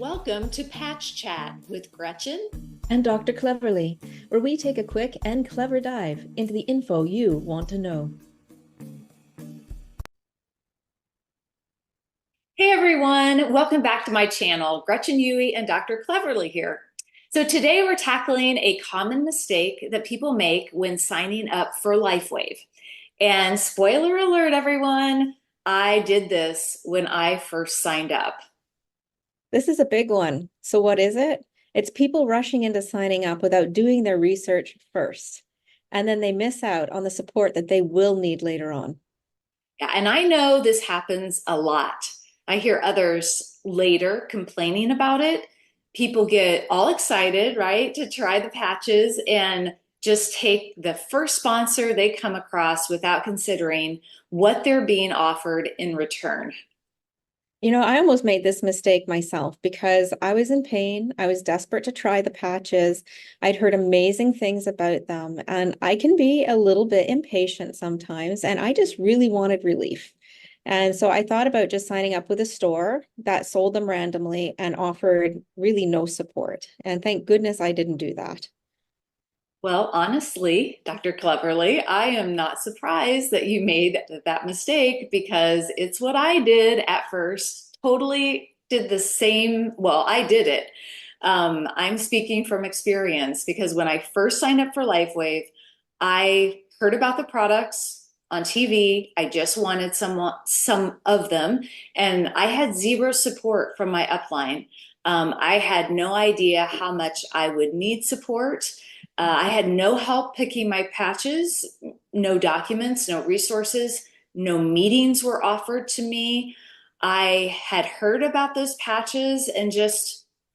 Welcome to Patch Chat with Gretchen and Dr. Cleverly, where we take a quick and clever dive into the info you want to know. Hey everyone, welcome back to my channel. Gretchen and Dr. Cleverly here. So today we're tackling a common mistake that people make when signing up for LifeWave. And spoiler alert, everyone, I did this when I first signed up. This is a big one. So what is it? It's people rushing into signing up without doing their research first. And then they miss out on the support that they will need later on. Yeah, and I know this happens a lot. I hear others later complaining about it. People get all excited, right, to try the patches and just take the first sponsor they come across without considering what they're being offered in return. I almost made this mistake myself because I was in pain. I was desperate to try the patches. I'd heard amazing things about them, and I can be a little bit impatient sometimes, and I just really wanted relief. And so I thought about just signing up with a store that sold them randomly and offered really no support. And thank goodness I didn't do that. Well, honestly, Dr. Cleverly, I am not surprised that you made that mistake because it's what I did at first. Totally did the same. Well, I did it. I'm speaking from experience because when I first signed up for LifeWave, I heard about the products on TV. I just wanted some of them, and I had zero support from my upline. I had no idea how much I would need support. I had no help picking my patches, no documents, no resources, no meetings were offered to me. I had heard about those patches and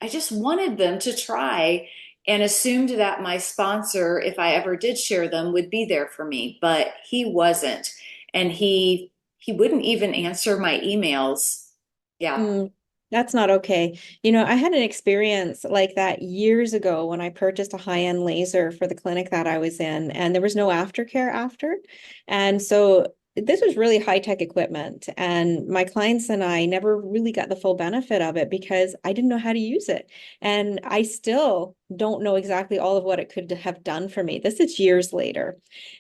I just wanted them to try and assumed that my sponsor, if I ever did share them, would be there for me, but he wasn't. And he wouldn't even answer my emails. Yeah. Mm, that's not okay. I had an experience like that years ago when I purchased a high-end laser for the clinic that I was in, and there was no aftercare after. And so this was really high-tech equipment, and my clients and I never really got the full benefit of it because I didn't know how to use it. And I still don't know exactly all of what it could have done for me. This is years later.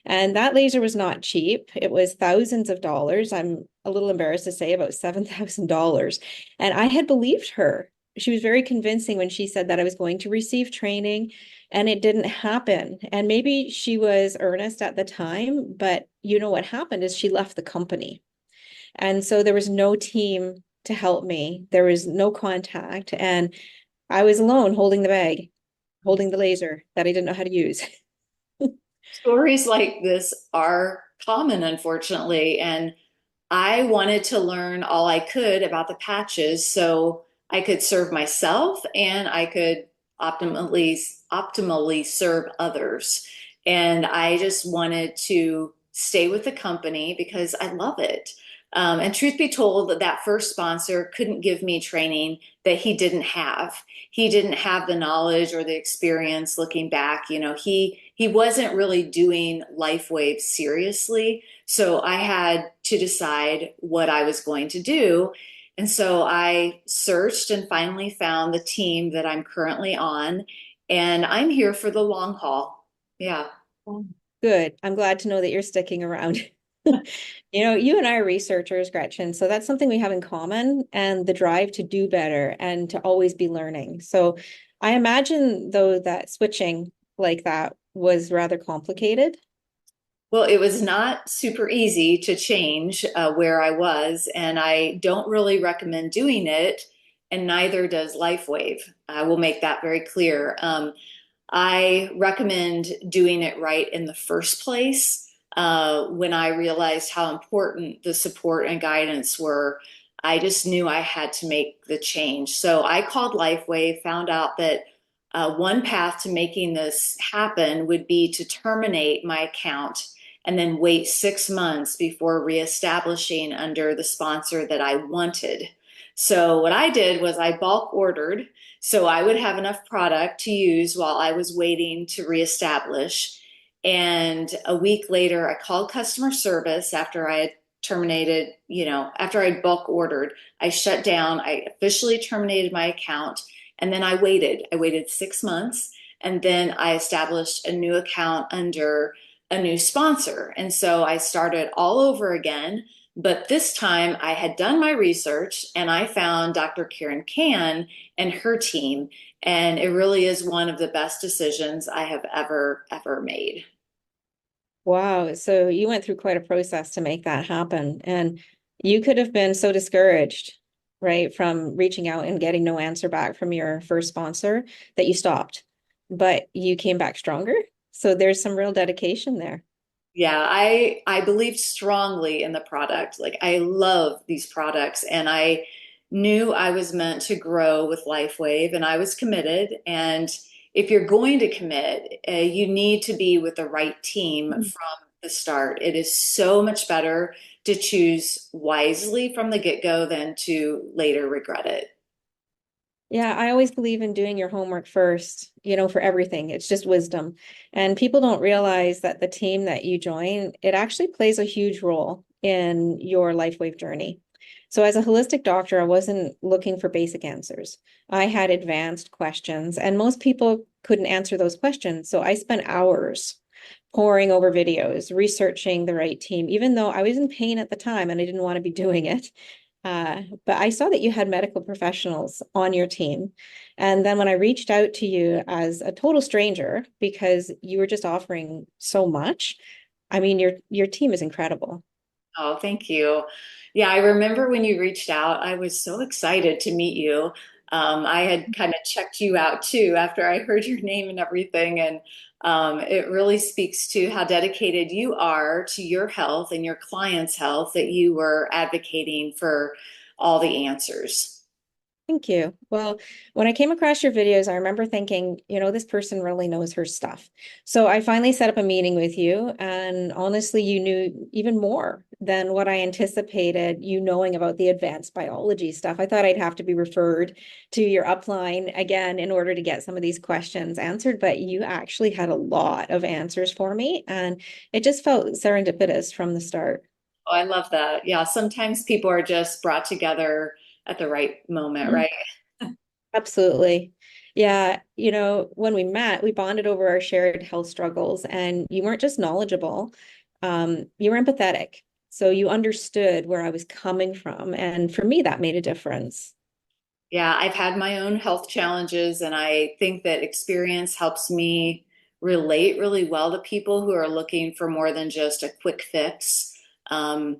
And that laser was not cheap. It was thousands of dollars. I'm a little embarrassed to say about $7,000. And I had believed her. She was very convincing when she said that I was going to receive training, and it didn't happen. And maybe she was earnest at the time, but what happened is she left the company. And so there was no team to help me. There was no contact. And I was alone holding the bag, holding the laser that I didn't know how to use. Stories like this are common, unfortunately, and I wanted to learn all I could about the patches so I could serve myself and I could optimally serve others. And I just wanted to stay with the company because I love it. And truth be told, that first sponsor couldn't give me training that he didn't have. He didn't have the knowledge or the experience looking back. He wasn't really doing LifeWave seriously. So I had to decide what I was going to do. And so I searched and finally found the team that I'm currently on. And I'm here for the long haul. Yeah. Good. I'm glad to know that you're sticking around. You and I are researchers, Gretchen, so that's something we have in common, and the drive to do better and to always be learning. So I imagine, though, that switching like that was rather complicated. Well, it was not super easy to change where I was, and I don't really recommend doing it, and neither does LifeWave. I will make that very clear. I recommend doing it right in the first place. When I realized how important the support and guidance were, I just knew I had to make the change. So I called LifeWave, found out that one path to making this happen would be to terminate my account and then wait 6 months before reestablishing under the sponsor that I wanted. So what I did was I bulk ordered so I would have enough product to use while I was waiting to reestablish. And a week later, I called customer service after I had terminated, after I bulk ordered, I shut down, I officially terminated my account. And then I waited 6 months. And then I established a new account under a new sponsor. And so I started all over again. But this time I had done my research and I found Dr. Karen Can and her team. And it really is one of the best decisions I have ever made. Wow. So you went through quite a process to make that happen. And you could have been so discouraged, right, from reaching out and getting no answer back from your first sponsor that you stopped, but you came back stronger. So there's some real dedication there. Yeah, I believed strongly in the product. Like I love these products and I knew I was meant to grow with LifeWave and I was committed. And if you're going to commit, you need to be with the right team from the start. It is so much better to choose wisely from the get-go than to later regret it. Yeah, I always believe in doing your homework first, for everything. It's just wisdom. And people don't realize that the team that you join, it actually plays a huge role in your LifeWave journey. So as a holistic doctor, I wasn't looking for basic answers. I had advanced questions, and most people couldn't answer those questions. So I spent hours poring over videos, researching the right team, even though I was in pain at the time and I didn't want to be doing it. But I saw that you had medical professionals on your team. And then when I reached out to you as a total stranger, because you were just offering so much, I mean, your team is incredible. Oh, thank you. Yeah, I remember when you reached out, I was so excited to meet you. I had kind of checked you out too after I heard your name and everything. And it really speaks to how dedicated you are to your health and your clients' health that you were advocating for all the answers. Thank you. Well, when I came across your videos, I remember thinking, this person really knows her stuff. So I finally set up a meeting with you, and honestly, you knew even more than what I anticipated you knowing about the advanced biology stuff. I thought I'd have to be referred to your upline again in order to get some of these questions answered, but you actually had a lot of answers for me, and it just felt serendipitous from the start. Oh, I love that. Yeah, sometimes people are just brought together at the right moment, right? Absolutely. Yeah, when we met, we bonded over our shared health struggles, and you weren't just knowledgeable, you were empathetic. So you understood where I was coming from. And for me, that made a difference. Yeah, I've had my own health challenges, and I think that experience helps me relate really well to people who are looking for more than just a quick fix. Um,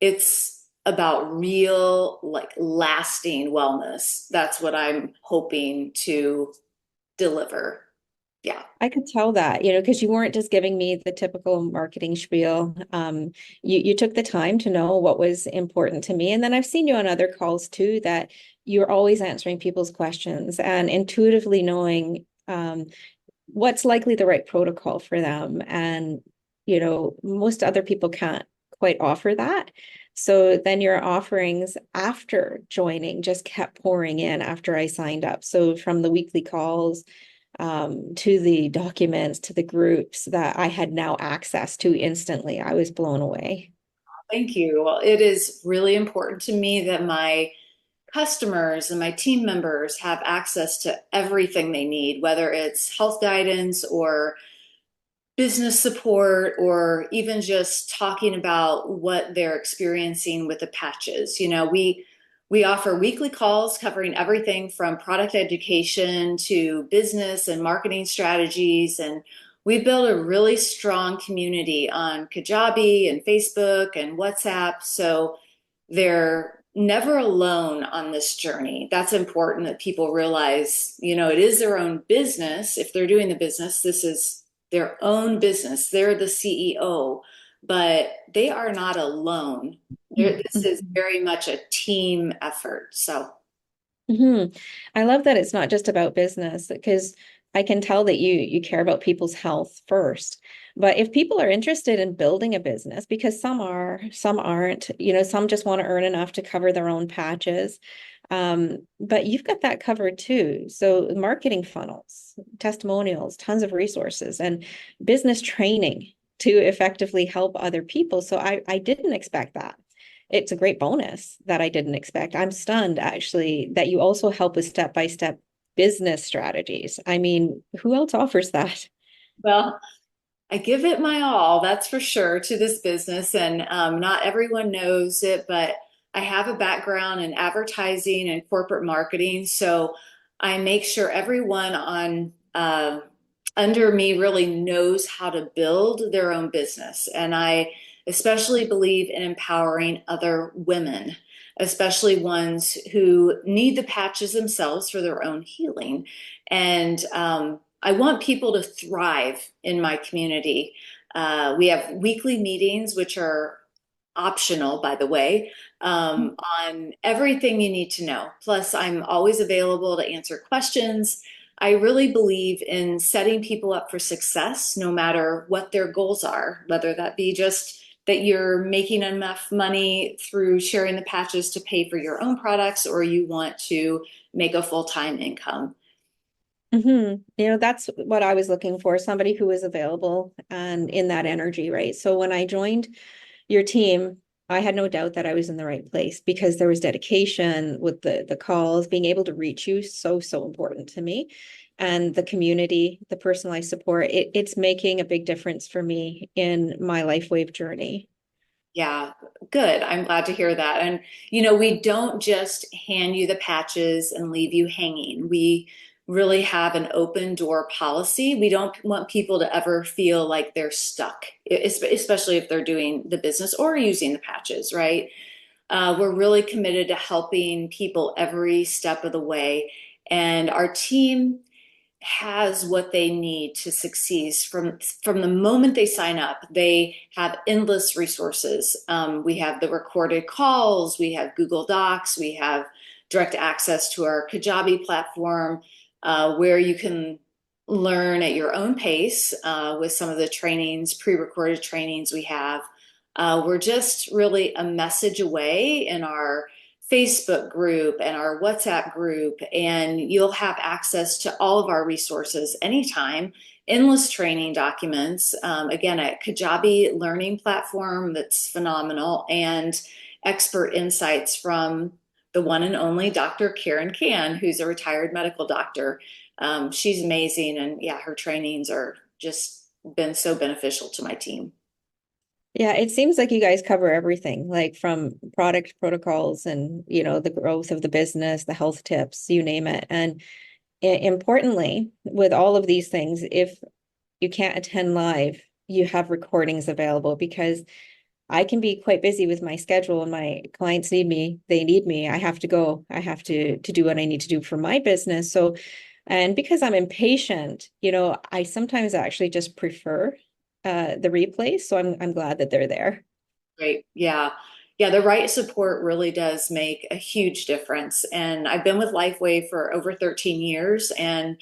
it's about real, like lasting wellness. That's what I'm hoping to deliver. Yeah. I could tell that, because you weren't just giving me the typical marketing spiel. You took the time to know what was important to me. And then I've seen you on other calls too, that you're always answering people's questions and intuitively knowing what's likely the right protocol for them. And, most other people can't quite offer that. So then your offerings after joining just kept pouring in after I signed up. So from the weekly calls, to the documents, to the groups that I had now access to instantly, I was blown away. Thank you. Well, it is really important to me that my customers and my team members have access to everything they need, whether it's health guidance or business support or even just talking about what they're experiencing with the patches. We offer weekly calls covering everything from product education to business and marketing strategies. And we built a really strong community on Kajabi and Facebook and WhatsApp. So they're never alone on this journey. That's important that people realize, it is their own business. If they're doing the business, this is their own business. They're the CEO, but they are not alone. This is very much a team effort. So, Hmm. I love that it's not just about business because I can tell that you care about people's health first. But if people are interested in building a business, because some are, some aren't, some just want to earn enough to cover their own patches. But you've got that covered too. So marketing funnels, testimonials, tons of resources, and business training. to effectively help other people. So I didn't expect that. It's a great bonus that I didn't expect. I'm stunned actually that you also help with step-by-step business strategies. I mean, who else offers that? Well, I give it my all, that's for sure, to this business. And not everyone knows it, but I have a background in advertising and corporate marketing. So I make sure everyone on under me really knows how to build their own business. And I especially believe in empowering other women, especially ones who need the patches themselves for their own healing. And I want people to thrive in my community. We have weekly meetings, which are optional, by the way, on everything you need to know. Plus, I'm always available to answer questions. I really believe in setting people up for success, no matter what their goals are, whether that be just that you're making enough money through sharing the patches to pay for your own products, or you want to make a full-time income. That's what I was looking for, somebody who was available and in that energy, right? So when I joined your team, I had no doubt that I was in the right place because there was dedication with the calls, being able to reach you, so important to me. And the community, the personalized support, it's making a big difference for me in my LifeWave journey. Yeah, good. I'm glad to hear that. And, we don't just hand you the patches and leave you hanging. We really have an open door policy. We don't want people to ever feel like they're stuck, especially if they're doing the business or using the patches, right? We're really committed to helping people every step of the way. And our team has what they need to succeed from the moment they sign up. They have endless resources. We have the recorded calls, we have Google Docs, we have direct access to our Kajabi platform, where you can learn at your own pace with some of the trainings, pre-recorded trainings we have. We're just really a message away in our Facebook group and our WhatsApp group, and you'll have access to all of our resources anytime. Endless training documents, again, a Kajabi learning platform that's phenomenal, and expert insights from the one and only Dr. Karen Can, who's a retired medical doctor. She's amazing, and yeah, her trainings are just been so beneficial to my team. Yeah, it seems like you guys cover everything, like from product protocols and, the growth of the business, the health tips, you name it. And importantly, with all of these things, if you can't attend live, you have recordings available because I can be quite busy with my schedule and my clients need me, they need me. I have to go. I have to do what I need to do for my business. So, and because I'm impatient, I sometimes actually just prefer the replays. So I'm glad that they're there. Great. Yeah. Yeah, the right support really does make a huge difference. And I've been with LifeWave for over 13 years, and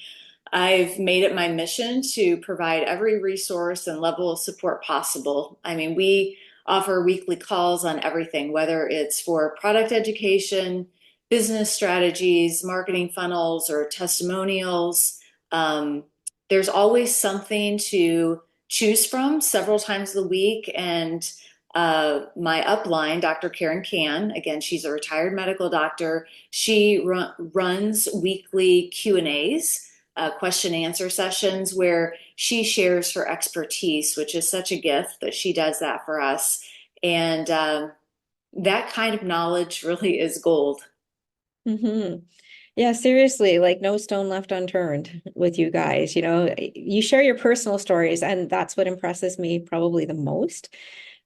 I've made it my mission to provide every resource and level of support possible. I mean, we offer weekly calls on everything, whether it's for product education, business strategies, marketing funnels, or testimonials. Um, there's always something to choose from several times a week. And my upline, Dr. Karen Can, again, she's a retired medical doctor. She runs weekly Q&As, question and answer sessions, where she shares her expertise, which is such a gift that she does that for us. And that kind of knowledge really is gold. hmm Yeah, seriously, like no stone left unturned with you guys. You share your personal stories, and that's what impresses me probably the most.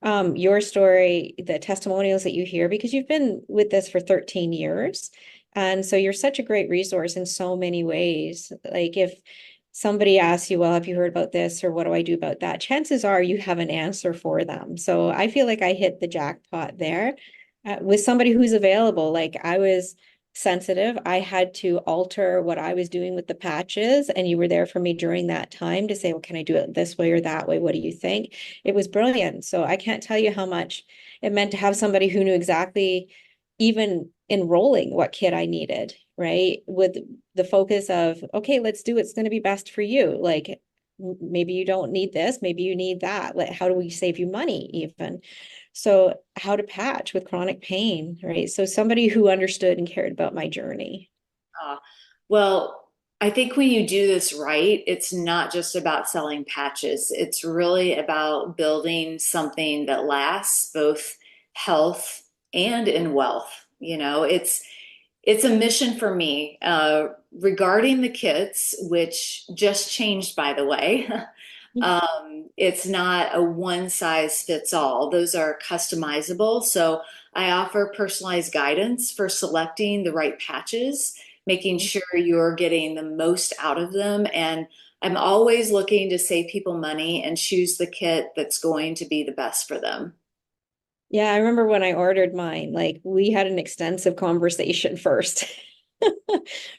Your story, the testimonials that you hear, because you've been with this for 13 years. And so you're such a great resource in so many ways. Like if somebody asks you, well, have you heard about this or what do I do about that? Chances are you have an answer for them. So I feel like I hit the jackpot there with somebody who's available. Like I was sensitive. I had to alter what I was doing with the patches, and you were there for me during that time to say, well, can I do it this way or that way? What do you think? It was brilliant. So I can't tell you how much it meant to have somebody who knew exactly, even enrolling, what kit I needed, right? With the focus of, okay, let's do what's going to be best for you. Like maybe you don't need this, maybe you need that. Like, how do we save you money even? So how to patch with chronic pain, right? So somebody who understood and cared about my journey. Uh, well, I think when you do this right, it's not just about selling patches. It's really about building something that lasts both health and in wealth. It's a mission for me regarding the kits, which just changed, by the way. It's not a one size fits all. Those are customizable. So I offer personalized guidance for selecting the right patches, making sure you're getting the most out of them. And I'm always looking to save people money and choose the kit that's going to be the best for them. Yeah, I remember when I ordered mine, like we had an extensive conversation first.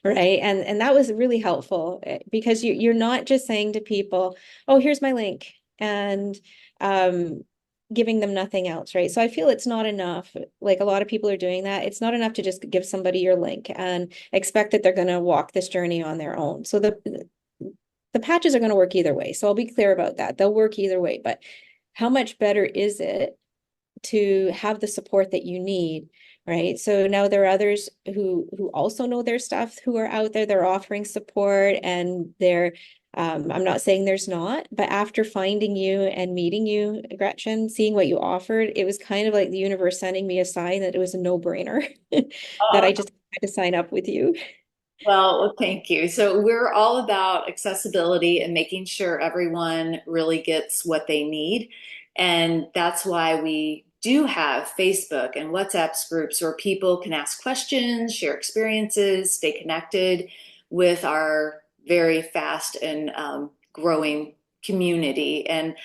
Right. And that was really helpful because you're not just saying to people, oh, here's my link and um giving them nothing else, right? So I feel it's not enough. Like a lot of people are doing that. It's not enough to just give somebody your link and expect that they're going to walk this journey on their own. So the patches are going to work either way. So I'll be clear about that. They'll work either way, but how much better is it to have the support that you need, right? So now there are others who also know their stuff who are out there, they're offering support and they're I'm not saying there's not, but after finding you and meeting you, Gretchen, seeing what you offered, it was kind of like the universe sending me a sign that it was a no-brainer that I just had to sign up with you. Well, thank you. So we're all about accessibility and making sure everyone really gets what they need. And that's why we do have Facebook and WhatsApp groups where people can ask questions, share experiences, stay connected with our very fast and growing community. And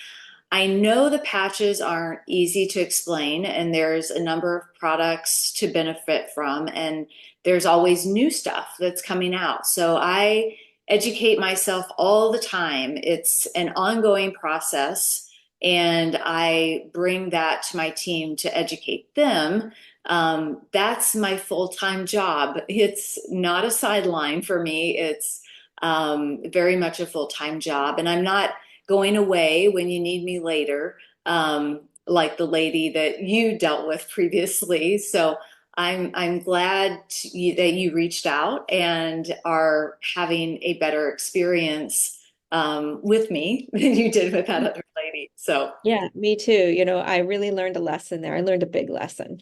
I know the patches aren't easy to explain, and there's a number of products to benefit from, and there's always new stuff that's coming out. So I educate myself all the time. It's an ongoing process, and I bring that to my team to educate them. That's my full-time job. It's not a sideline for me. It's very much a full-time job, and I'm not going away when you need me later, like the lady that you dealt with previously. So I'm glad that you reached out and are having a better experience with me than you did with that other lady. So, Yeah, me too. You know, I really learned a lesson there. I learned a big lesson.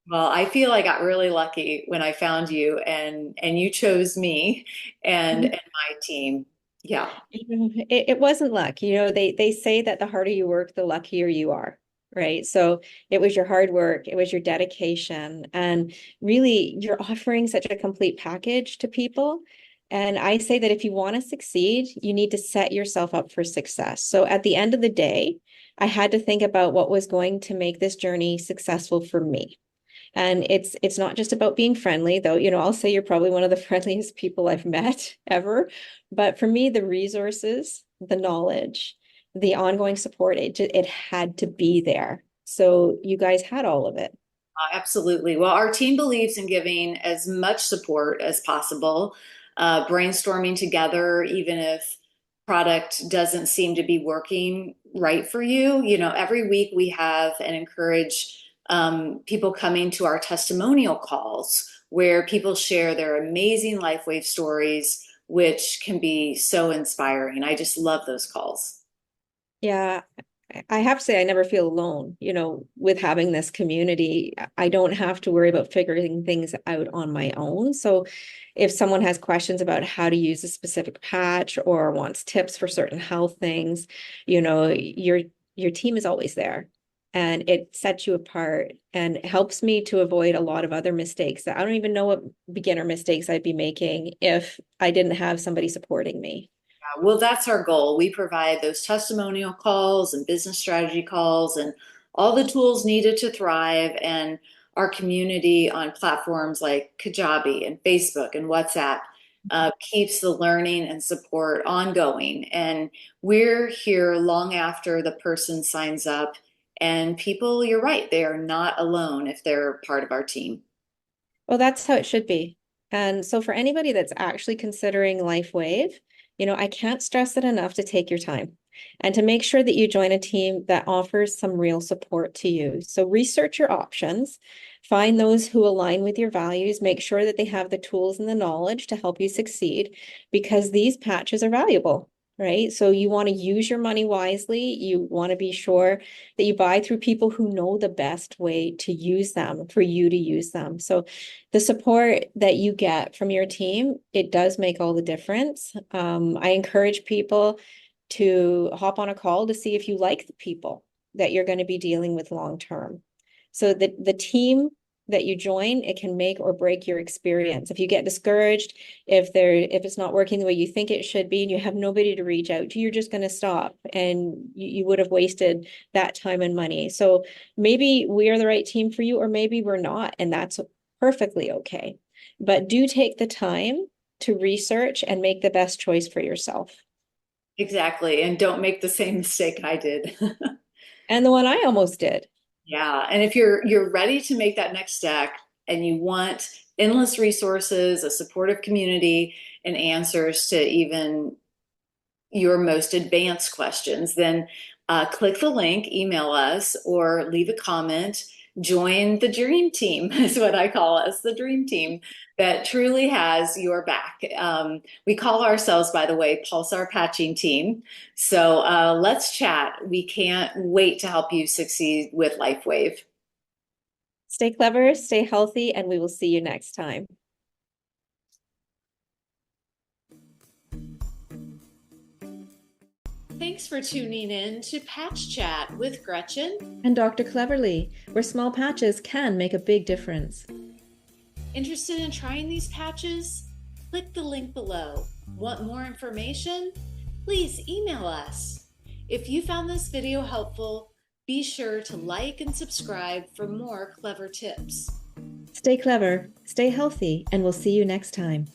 well, I feel I got really lucky when I found you and you chose me and my team. Yeah. It wasn't luck. You know, they say that the harder you work, the luckier you are, right? So it was your hard work, it was your dedication, and really you're offering such a complete package to people. And I say that if you want to succeed, you need to set yourself up for success. So at the end of the day, I had to think about what was going to make this journey successful for me. And it's not just about being friendly, though, you know, I'll say you're probably one of the friendliest people I've met ever. But for me, the resources, the knowledge, the ongoing support, it had to be there. So you guys had all of it. Absolutely. Well, our team believes in giving as much support as possible, brainstorming together, even if product doesn't seem to be working right for you. Every week we have and encourage people coming to our testimonial calls where people share their amazing LifeWave stories, which can be so inspiring. I just love those calls. Yeah, I have to say I never feel alone, you know, with having this community. I don't have to worry about figuring things out on my own. So if someone has questions about how to use a specific patch or wants tips for certain health things, you know, your team is always there. And it sets you apart and helps me to avoid a lot of other mistakes that I don't even know what beginner mistakes I'd be making if I didn't have somebody supporting me. Well, that's our goal. We provide those testimonial calls and business strategy calls and all the tools needed to thrive. And our community on platforms like Kajabi and Facebook and WhatsApp keeps the learning and support ongoing. And we're here long after the person signs up. And people, you're right, they are not alone if they're part of our team. Well, that's how it should be. And so for anybody that's actually considering LifeWave, I can't stress it enough to take your time and to make sure that you join a team that offers some real support to you. So research your options, find those who align with your values, make sure that they have the tools and the knowledge to help you succeed, because these patches are valuable. Right. So you want to use your money wisely. You want to be sure that you buy through people who know the best way to use them for you to use them. So the support that you get from your team, it does make all the difference. I encourage people to hop on a call to see if you like the people that you're going to be dealing with long term. So the team that you join, it can make or break your experience. If you get discouraged, if it's not working the way you think it should be, and you have nobody to reach out to, you're just going to stop, and you would have wasted that time and money. So maybe we are the right team for you, or maybe we're not, and that's perfectly okay. But do take the time to research and make the best choice for yourself. Exactly. And don't make the same mistake I did. And the one I almost did. Yeah. And if you're ready to make that next step and you want endless resources, a supportive community, and answers to even your most advanced questions, then click the link, email us, or leave a comment. Join the dream team, is what I call us, the dream team that truly has your back. We call ourselves, by the way, Pulsar Patching Team. So let's chat. We can't wait to help you succeed with LifeWave. Stay clever, stay healthy, and we will see you next time. Thanks for tuning in to Patch Chat with Gretchen and Dr. Cleverly, where small patches can make a big difference. Interested in trying these patches? Click the link below. Want more information? Please email us. If you found this video helpful, be sure to like and subscribe for more clever tips. Stay clever, stay healthy, and we'll see you next time.